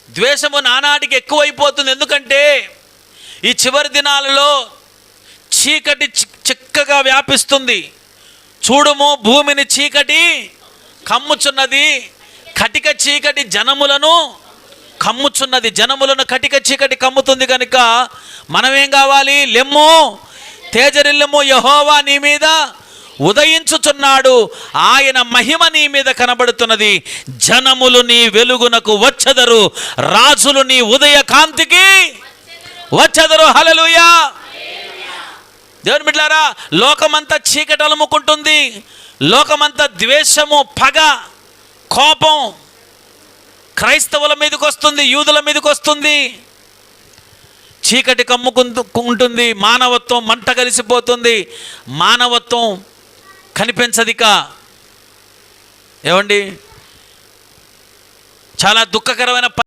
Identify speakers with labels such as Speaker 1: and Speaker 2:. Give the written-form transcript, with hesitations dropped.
Speaker 1: ద్వేషము నానాటికి ఎక్కువైపోతుంది. ఎందుకంటే ఈ చివరి దినాలలో చీకటి చిక్కగా వ్యాపిస్తుంది. చూడుము, భూమిని చీకటి కమ్ముచున్నది, కటిక చీకటి జనములను కమ్ముచున్నది. జనములను కటిక చీకటి కమ్ముతుంది కనుక మనమేం కావాలి? లెమ్ము, తేజరిల్లము, యెహోవా నీ మీద ఉదయించుచున్నాడు, ఆయన మహిమ నీ మీద కనబడుతున్నది. జనములు నీ వెలుగునకు వచ్చెదరు, రాజులు నీ ఉదయ కాంతికి వచ్చెదరు. హల్లెలూయా. దేవుని బిడ్డలారా, లోకమంతా చీకటి అలుముకుంటుంది. లోకమంతా ద్వేషము, పగ, కోపం క్రైస్తవుల మీదకి వస్తుంది, యూదుల మీదకి వస్తుంది. చీకటి కమ్ముకుంటుంది. మానవత్వం మంట కలిసిపోతుంది. మానవత్వం కనిపించదిక. ఏమండి, చాలా దుఃఖకరమైన